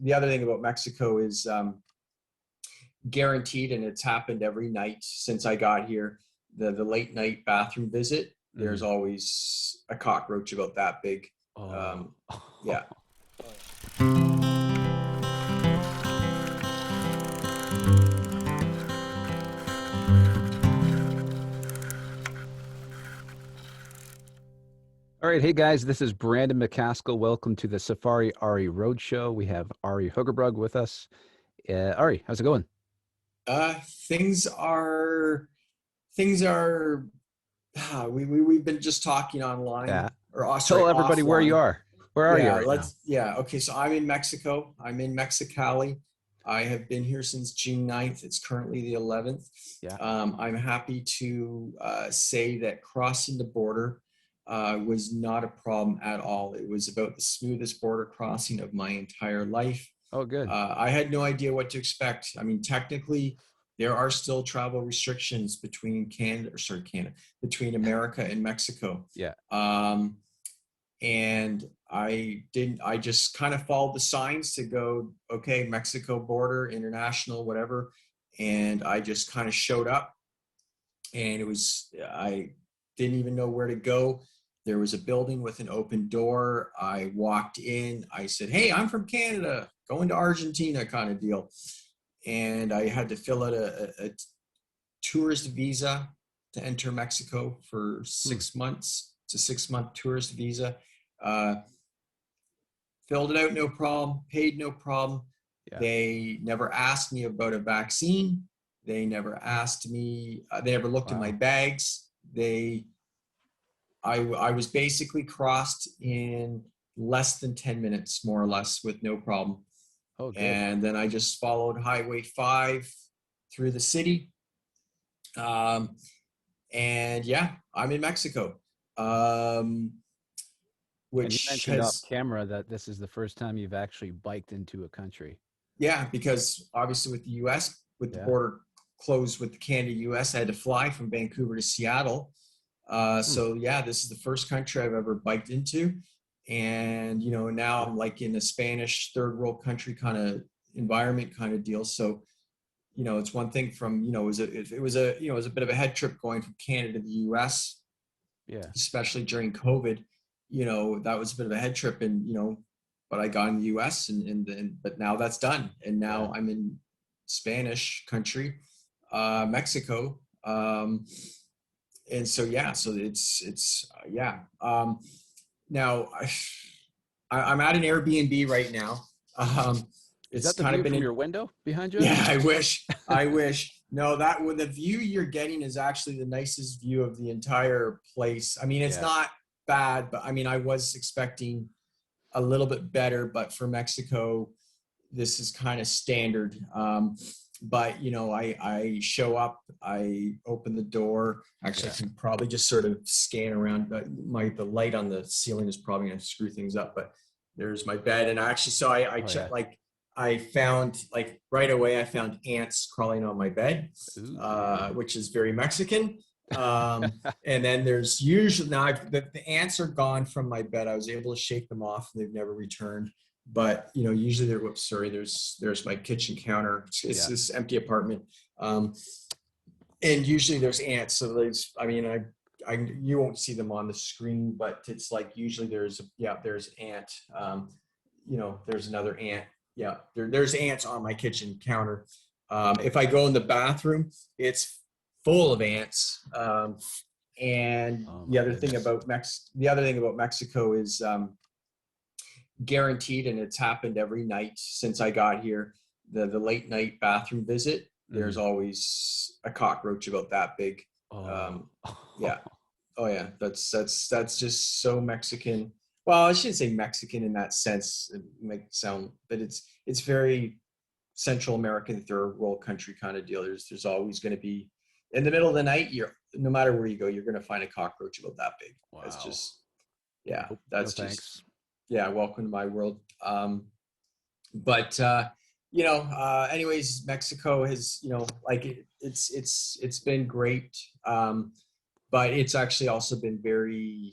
the other thing about Mexico is guaranteed, and it's happened every night since I got here. The late night bathroom visit, there's always a cockroach about that big. Oh. Yeah. All right, hey guys, this is Brandon McCaskill. Welcome to the Safari Arie Road Show. We have Ari Hoogerbrug with us. Ari, how's it going? Uh, things are things are. We've been just talking online, Yeah. or sorry, Tell everybody where you offline. are. Where are you Yeah, right now? okay, so I'm in Mexico. I'm in Mexicali. I have been here since June 9th. It's currently the 11th. Yeah. I'm happy to say that crossing the border was not a problem at all. It was about the smoothest border crossing of my entire life. Oh, good. I had no idea what to expect. I mean, technically, there are still travel restrictions between Canada, between America and Mexico. Yeah. And I just kind of followed the signs to go, okay, Mexico border, international, whatever. And I just kind of showed up, and I didn't even know where to go. There was a building with an open door. I walked in, I said, hey, I'm from Canada, going to Argentina kind of deal. And I had to fill out a tourist visa to enter Mexico for 6 months. It's a 6-month tourist visa. Uh, Filled it out, no problem. Paid, no problem. Yeah. They never asked me about a vaccine. They never asked me. They never looked at my bags. I was basically crossed in less than 10 minutes, more or less, with no problem. Oh, good. And then I just followed Highway 5 through the city. And yeah, I'm in Mexico. And you Which mentioned off has, camera that this is the first time you've actually biked into a country. yeah, because obviously with the US, with the Yeah. border closed with the Canada US, I had to fly from Vancouver to Seattle. So yeah, this is the first country I've ever biked into. And, now I'm like in a Spanish third world country kind of environment kind of deal. So, it's one thing from, it was a bit of a head trip going from Canada to the US, Yeah. especially during COVID. That was a bit of a head trip, and, but I got in the US, but now that's done. And now I'm in Spanish country, Mexico. And so, yeah, so yeah. Now I'm at an Airbnb right now. Is It's that the kind of view been from your window behind you? yeah, I wish. No, the view you're getting is actually the nicest view of the entire place. I mean, it's not bad, but I mean, I was expecting a little bit better, but for Mexico, this is kind of standard. But I show up, I open the door. Actually, I can probably just sort of scan around. But the light on the ceiling is probably going to screw things up. But there's my bed, and actually, so I checked, like, I found, like, right away, I found ants crawling on my bed, which is very Mexican. And then there's usually, now the ants are gone from my bed. I was able to shake them off, and they've never returned. But usually there's my kitchen counter. It's this empty apartment, and usually there's ants. So you won't see them on the screen, but it's like usually there's ant. There's another ant. Yeah, there's ants on my kitchen counter. If I go in the bathroom, it's full of ants. And the other thing about Mexico is guaranteed, and it's happened every night since I got here. The late night bathroom visit, there's always a cockroach about that big. Yeah. Oh yeah, that's just so Mexican. Well, I shouldn't say Mexican in that sense. It might sound, but it's very Central American third world country kind of deal. There's always going to be, in the middle of the night, no matter where you go, you're going to find a cockroach about that big. Wow. It's just, yeah, that's no, thanks. Yeah, welcome to my world. But anyways, Mexico has, it's been great. But it's actually also been very,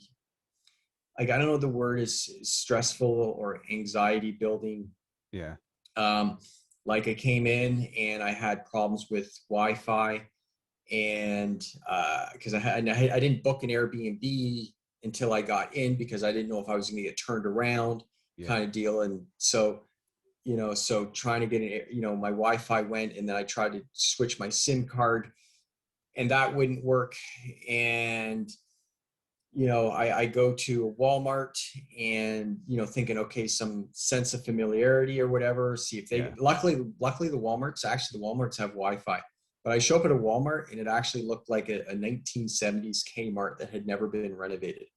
like, I don't know, the word is stressful or anxiety building. Yeah. Like I came in and I had problems with Wi-Fi, and because I didn't book an Airbnb until I got in because I didn't know if I was going to get turned around, Yeah. kind of deal. And so, so trying to get my Wi-Fi went, and then I tried to switch my SIM card, and that wouldn't work. And I go to a Walmart and, thinking, okay, some sense of familiarity or whatever, see if they, luckily the Walmarts have Wi-Fi, but I show up at a Walmart and it actually looked like a 1970s Kmart that had never been renovated.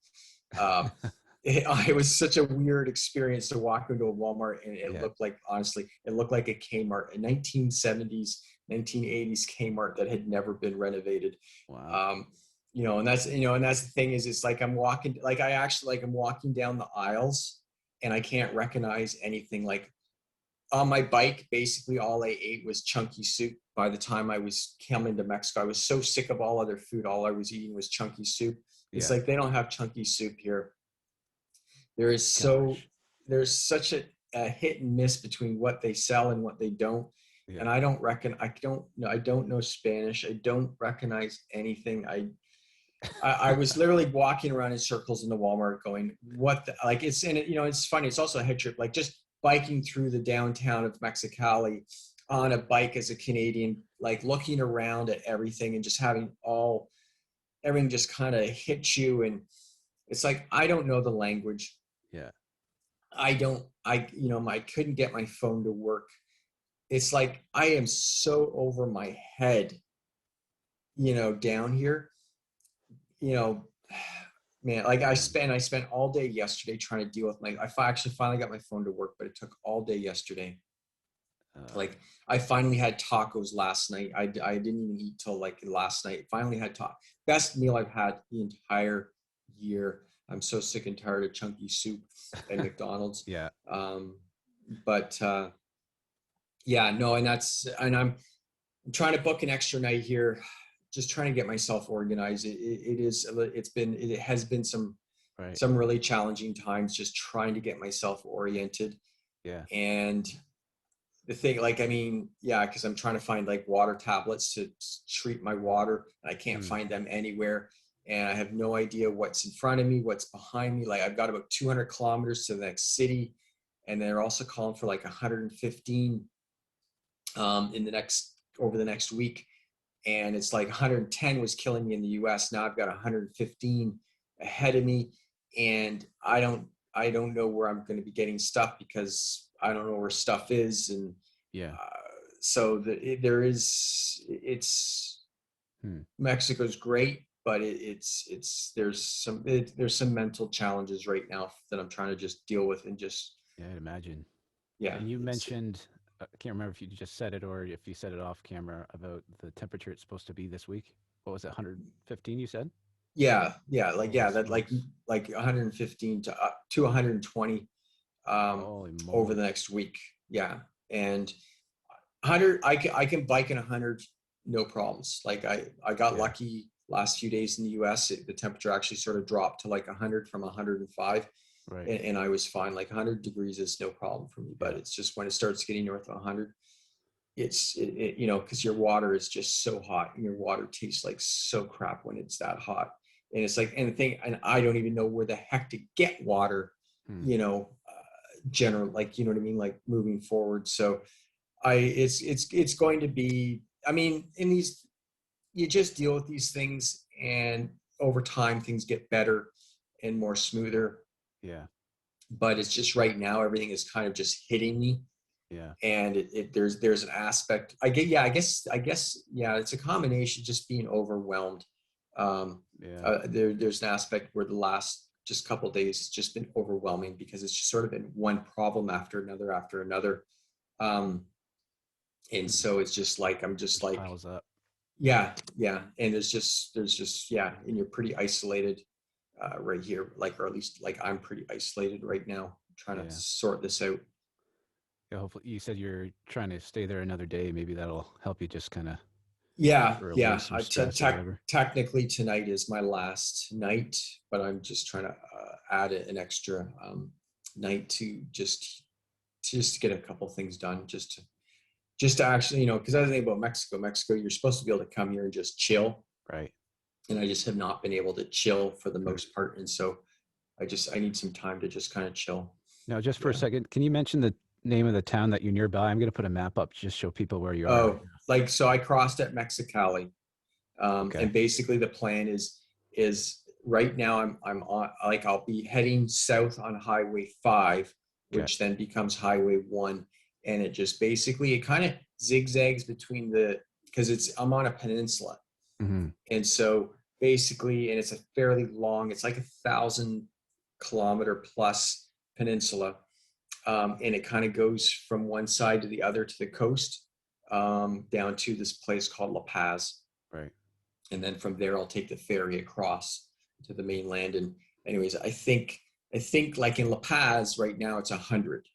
It was such a weird experience to walk into a Walmart and it looked like, honestly, it looked like a Kmart, a 1970s, 1980s Kmart that had never been renovated. Wow. And that's the thing is, it's like I'm walking down the aisles and I can't recognize anything. Like on my bike, basically all I ate was chunky soup. By the time I was coming to Mexico, I was so sick of all other food. All I was eating was chunky soup. It's like, they don't have chunky soup here. There's such a hit and miss between what they sell and what they don't. And I don't know Spanish. I don't recognize anything. I was literally walking around in circles in the Walmart going, what the, like, it's in it, it's funny. It's also a head trip, like just biking through the downtown of Mexicali on a bike as a Canadian, like looking around at everything and just having everything just kind of hit you. And it's like, I don't know the language. Yeah. I couldn't get my phone to work. It's like, I am so over my head, down here. Man, like I spent all day yesterday trying to deal with I actually finally got my phone to work, but it took all day yesterday. Like I finally had tacos last night. I didn't even eat till like last night. Finally had best meal I've had the entire year. I'm so sick and tired of chunky soup at McDonald's. Yeah. But and I'm trying to book an extra night here, just trying to get myself organized. It has been some really challenging times just trying to get myself oriented. Yeah. And the thing, because I'm trying to find like water tablets to treat my water, and I can't find them anywhere. And I have no idea what's in front of me, what's behind me. Like I've got about 200 kilometers to the next city. And they're also calling for like 115 over the next week. And it's like 110 was killing me in the US. Now I've got 115 ahead of me. And I don't know where I'm going to be getting stuff because I don't know where stuff is. And so Mexico's great, but there's some mental challenges right now that I'm trying to just deal with and just. Yeah, I'd imagine. Yeah. And you mentioned, I can't remember if you just said it or if you said it off camera, about the temperature it's supposed to be this week. What was it, 115 you said? Yeah. Like 115 to 120 over the next week. Yeah. And 100, I can bike in 100, no problems. Like I got lucky last few days in the US. The temperature actually sort of dropped to like 100 from 105. Right. And I was fine. Like 100 degrees is no problem for me, but it's just when it starts getting north of 100, it's because your water is just so hot and your water tastes like so crap when it's that hot. And it's like, and I don't even know where the heck to get water, general, like, you know what I mean? Like moving forward. So it's going to be, you just deal with these things, and over time things get better and more smoother. Yeah. But it's just right now everything is kind of just hitting me. Yeah. And there's an aspect. It's a combination, just being overwhelmed. There's an aspect where the last just couple of days has just been overwhelming because it's just sort of been one problem after another. And so it's just like I'm just like piles up. Yeah. And there's just and you're pretty isolated. Right here, or at least I'm pretty isolated right now, trying to sort this out. Yeah, hopefully you said you're trying to stay there another day. Maybe that'll help you just kind of Technically tonight is my last night, but I'm just trying to add an extra night to just to get a couple things done, just to actually, because I was thinking about Mexico, you're supposed to be able to come here and just chill. Right. And I just have not been able to chill for the most part. And so I need some time to just kind of chill. Now, just for a second, can you mention the name of the town that you're nearby? I'm going to put a map up to just show people where you are. Oh, so I crossed at Mexicali. And basically the plan is right now I'm on, like, I'll be heading south on Highway 5, which then becomes Highway 1. And it just basically, it kind of zigzags between because I'm on a peninsula. Mm-hmm. And so basically, and it's a fairly long, it's like 1,000-kilometer plus peninsula. And it kind of goes from one side to the other to the coast, down to this place called La Paz. Right. And then from there, I'll take the ferry across to the mainland. And anyways, I think like in La Paz right now, it's 100.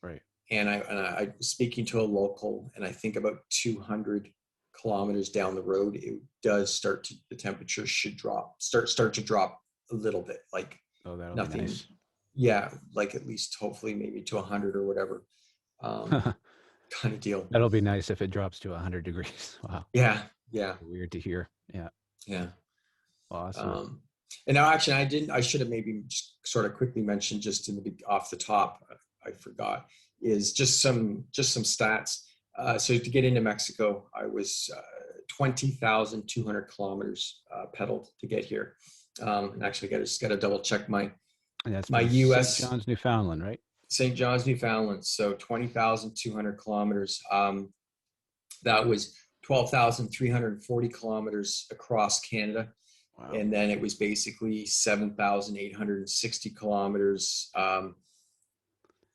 Right. And I was speaking to a local, and I think about 200 kilometers down the road, it does the temperature should start to drop a little bit, like nothing. Nice. Yeah, like at least hopefully maybe to 100 or whatever, kind of deal. That'll be nice if it drops to 100 degrees. Wow. Yeah. Weird to hear. Yeah. Awesome. And now, actually, I should have maybe just sort of quickly mentioned just off the top, I forgot, is just some stats. So to get into Mexico, I was 20,200 kilometers pedaled to get here. And actually, just got to double check my U.S. St. John's, Newfoundland, right? St. John's, Newfoundland. So 20,200 kilometers. That was 12,340 kilometers across Canada. Wow. And then it was basically 7,860 kilometers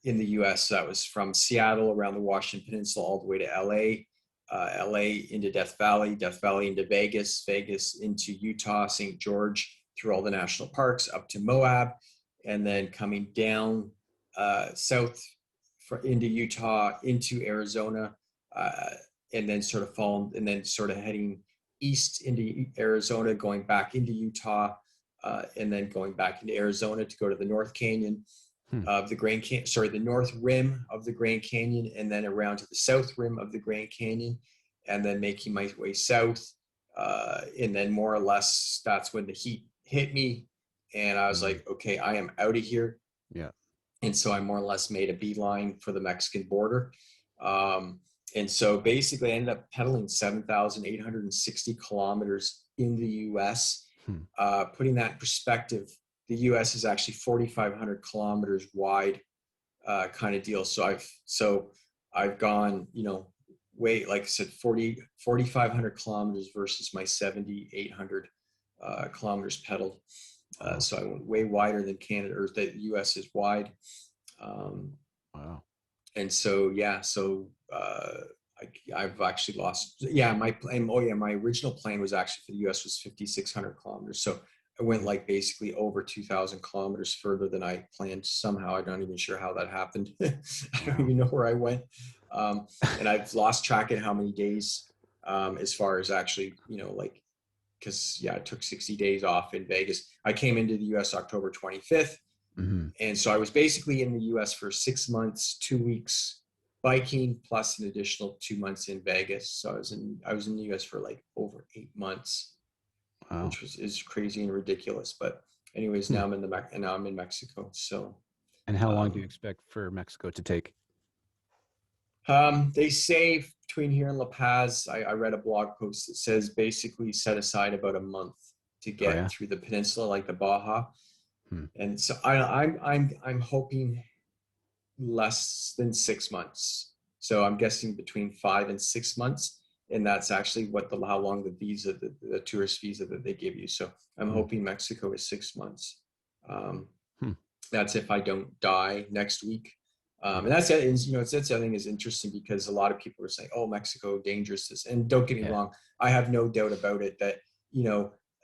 in the U.S. That was from Seattle around the Washington Peninsula all the way to L.A., L.A. into Death Valley into Vegas into Utah, St. George, through all the national parks, up to Moab, and then coming down south into Utah, into Arizona, and then sort of heading east into Arizona, going back into Utah, and then going back into Arizona to go to the North Canyon of the the North Rim of the Grand Canyon, and then around to the South Rim of the Grand Canyon, and then making my way south. And then more or less, that's when the heat hit me, and I was like, okay, I am out of here. Yeah. And so I more or less made a beeline for the Mexican border. And so basically I ended up pedaling 7,860 kilometers in the U.S. Putting that in perspective, the U.S. is actually 4,500 kilometers wide, kind of deal. So I've gone, way, like I said, 4,500 kilometers versus my 7,800 kilometers pedaled. So I went way wider than Canada, or the U.S. is wide. Wow. And so, I've actually lost. My original plan was actually for the U.S. was 5,600 kilometers. So I went like basically over 2,000 kilometers further than I planned. Somehow, I'm not even sure how that happened. I don't even know where I went. And I've lost track of how many days, as far as actually, because I took 60 days off in Vegas. I came into the U.S. October 25th. Mm-hmm. And so I was basically in the U.S. for 6 months, 2 weeks biking, plus an additional 2 months in Vegas. So I was in the U.S. for like over 8 months, which is crazy and ridiculous. But anyways, now I'm in Mexico. So. And how long do you expect for Mexico to take? They say between here and La Paz, I read a blog post that says basically set aside about a month to get through the peninsula, like the Baja. And so I'm hoping less than 6 months. So I'm guessing between 5 and 6 months. And that's actually how long the tourist visa that they give you. So I'm hoping Mexico is 6 months. That's if I don't die next week. And that's the other thing is interesting, because a lot of people are saying, oh, Mexico, dangerous. And don't get me wrong. I have no doubt about it that,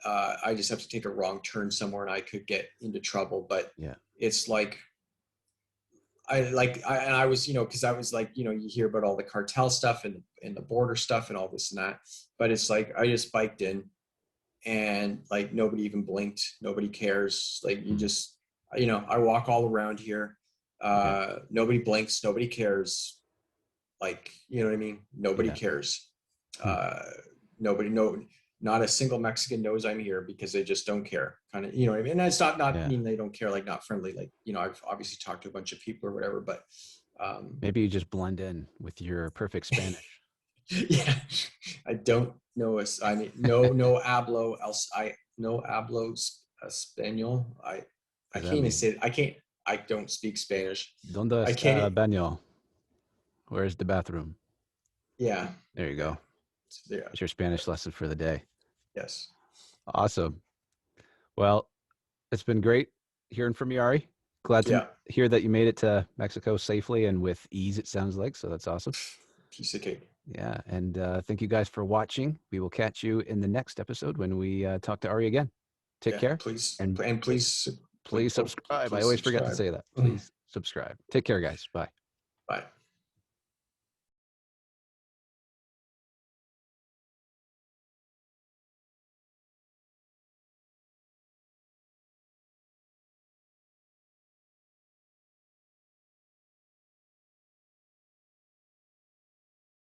I just have to take a wrong turn somewhere and I could get into trouble. But it's like, I was, because I was like, you hear about all the cartel stuff and the border stuff and all this and that. But it's like, I just biked in and like nobody even blinked. Nobody cares. Like you just, I walk all around here. Nobody blinks. Nobody cares. Like, you know what I mean? Nobody cares. Not a single Mexican knows I'm here because they just don't care. Kind of, you know what I mean? And it's not mean they don't care, like not friendly. Like, you know, I've obviously talked to a bunch of people or whatever, but maybe you just blend in with your perfect Spanish. yeah, I don't know. I mean, no hablo else. No hablo español. I can't even say it. I don't speak Spanish. ¿Dónde I está el can't. baño? Where's the bathroom? Yeah. There you go. Yeah. It's your Spanish lesson for the day. Yes. Awesome. Well, it's been great hearing from you, Ari. Glad to hear that you made it to Mexico safely and with ease, it sounds like. So that's awesome. Piece of cake. Yeah. And thank you guys for watching. We will catch you in the next episode when we talk to Ari again. Take care. Please. And please subscribe. I always forget to say that. Please subscribe. Take care, guys. Bye. Bye.